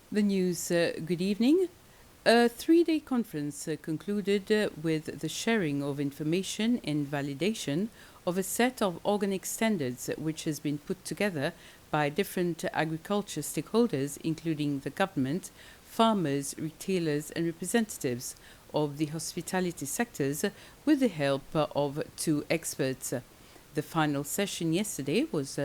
The news, good evening. A three-day conference concluded with the sharing of information and validation of a set of organic standards which has been put together by different agriculture stakeholders, including the government, farmers, retailers and representatives of the hospitality sectors with the help of two experts. The final session yesterday was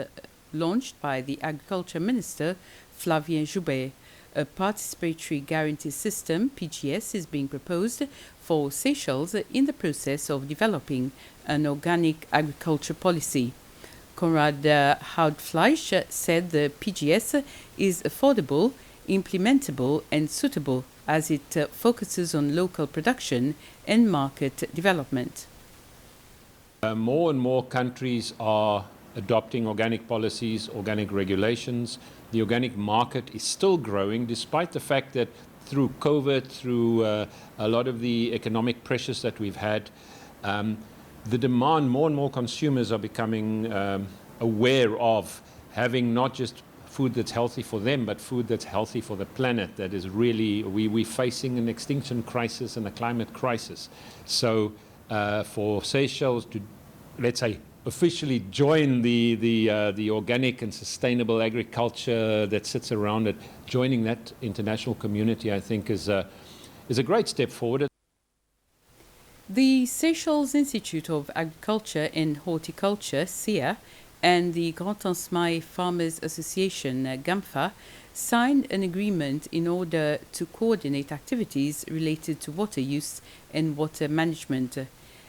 launched by the Agriculture Minister, Flavien Joubert. A participatory guarantee system, PGS, is being proposed for Seychelles in the process of developing an organic agriculture policy. Konrad Houtfleisch said the PGS is affordable, implementable and suitable as it focuses on local production and market development. More and more countries are adopting organic policies, organic regulations. The organic market is still growing despite the fact that through COVID, through a lot of the economic pressures that we've had, the demand, more and more consumers are becoming aware of having not just food that's healthy for them, but food that's healthy for the planet. That is really, we're facing an extinction crisis and a climate crisis. So for Seychelles to, let's say, officially join the organic and sustainable agriculture that sits around it, joining that international community, I think is a great step forward. The Seychelles Institute of Agriculture and Horticulture, SIA, and the Grand Ansmaï Farmers Association, GAMFA, signed an agreement in order to coordinate activities related to water use and water management.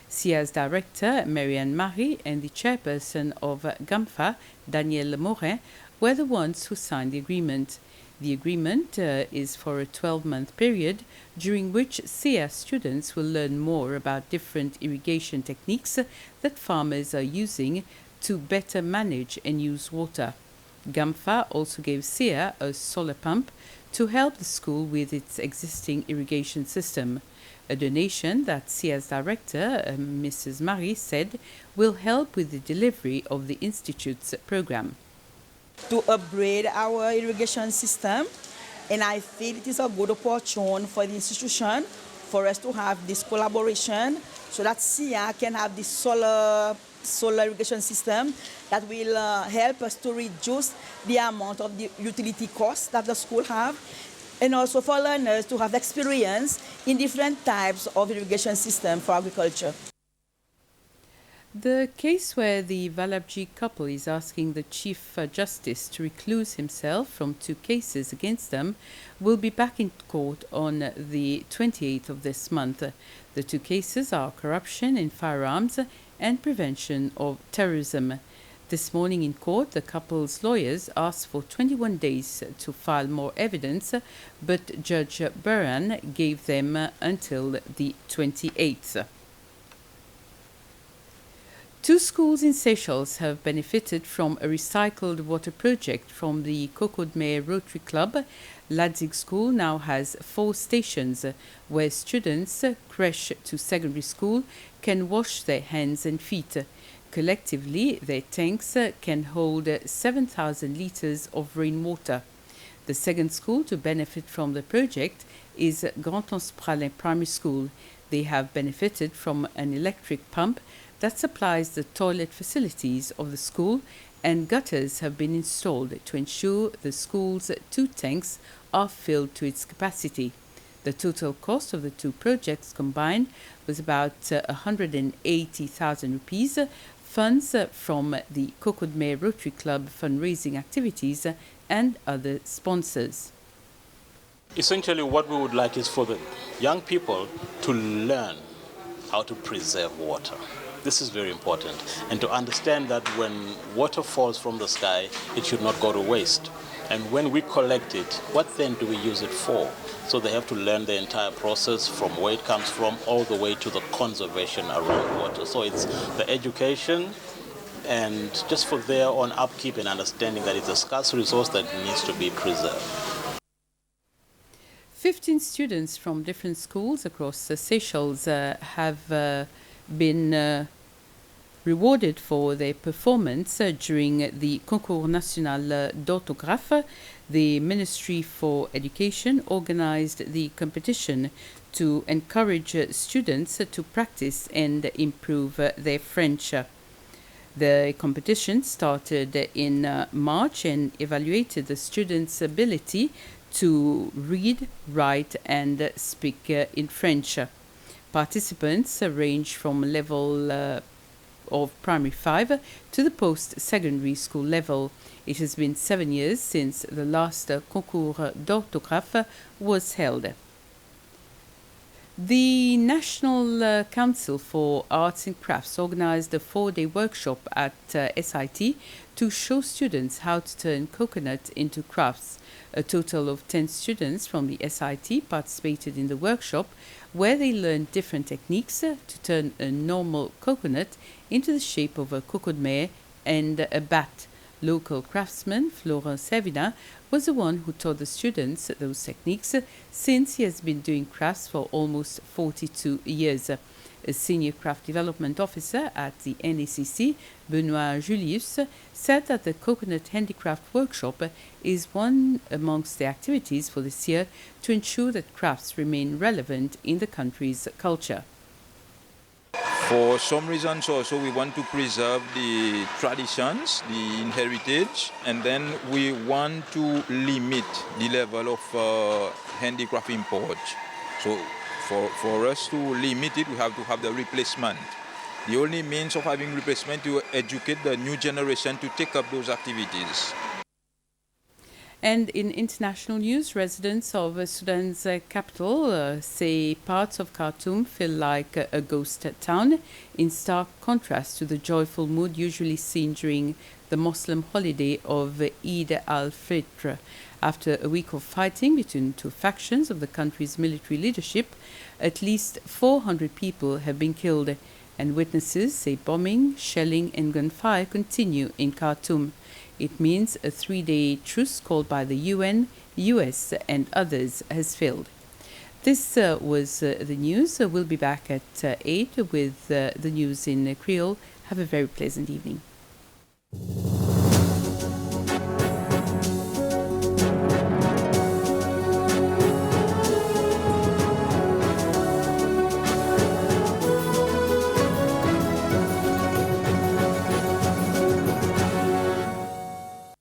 SIA's director, Marianne Marie, and the chairperson of GAMFA, Danielle Morin, were the ones who signed the agreement. The agreement is for a 12-month period, during which SIA students will learn more about different irrigation techniques that farmers are using to better manage and use water. GAMFA also gave SIA a solar pump to help the school with its existing irrigation system. A donation that SIA's director, Mrs. Marie, said will help with the delivery of the Institute's program. To upgrade our irrigation system, and I feel it is a good opportunity for the institution for us to have this collaboration so that SIA can have this solar irrigation system that will help us to reduce the amount of the utility costs that the school have, and also for learners to have experience in different types of irrigation system for agriculture. The case where the Valap G couple is asking the Chief Justice to recluse himself from two cases against them will be back in court on the 28th of this month. The two cases are corruption in firearms and prevention of terrorism. This morning in court, the couple's lawyers asked for 21 days to file more evidence, but Judge Buran gave them until the 28th. Two schools in Seychelles have benefited from a recycled water project from the Coco de Mer Rotary Club. Ladzig School now has 4 stations where students, crèche to secondary school, can wash their hands and feet. Collectively, their tanks can hold 7,000 litres of rainwater. The second school to benefit from the project is Grand Ansmaï Primary School. They have benefited from an electric pump that supplies the toilet facilities of the school, and gutters have been installed to ensure the school's 2 tanks are filled to its capacity. The total cost of the 2 projects combined was about 180,000 rupees, funds from the Coco de Mer Rotary Club fundraising activities and other sponsors. Essentially, what we would like is for the young people to learn how to preserve water. This is very important, and to understand that when water falls from the sky, it should not go to waste. And when we collect it, what then do we use it for? So they have to learn the entire process from where it comes from all the way to the conservation around water. So it's the education and just for their own upkeep and understanding that it's a scarce resource that needs to be preserved. 15 students from different schools across Seychelles have been Rewarded for their performance during the Concours National d'Orthographe, the Ministry for Education organized the competition to encourage students to practice and improve their French. The competition started in March and evaluated the students' ability to read, write, and speak in French. Participants range from level of primary 5 to the post-secondary school level. It has been 7 years since the last Concours d'Orthographe was held. The National Council for Arts and Crafts organized a 4-day workshop at SIT to show students how to turn coconut into crafts. A total of 10 students from the SIT participated in the workshop, where they learned different techniques to turn a normal coconut into the shape of a coco de mer and a bat. Local craftsman Florent Servina was the one who taught the students those techniques, since he has been doing crafts for almost 42 years. A senior craft development officer at the NACC, Benoit Julius, said that the Coconut Handicraft Workshop is one amongst the activities for this year to ensure that crafts remain relevant in the country's culture. For some reasons also we want to preserve the traditions, the heritage, and then we want to limit the level of handicraft import. So for us to limit it, we have to have the replacement. The only means of having replacement to educate the new generation to take up those activities. And in international news, residents of Sudan's capital say parts of Khartoum feel like a ghost town, in stark contrast to the joyful mood usually seen during the Muslim holiday of Eid al-Fitr. After a week of fighting between two factions of the country's military leadership, at least 400 people have been killed, and witnesses say bombing, shelling and gunfire continue in Khartoum. It means a 3-day truce called by the UN, US and others has failed. This was the news. We'll be back at 8 with the news in Creole. Have a very pleasant evening.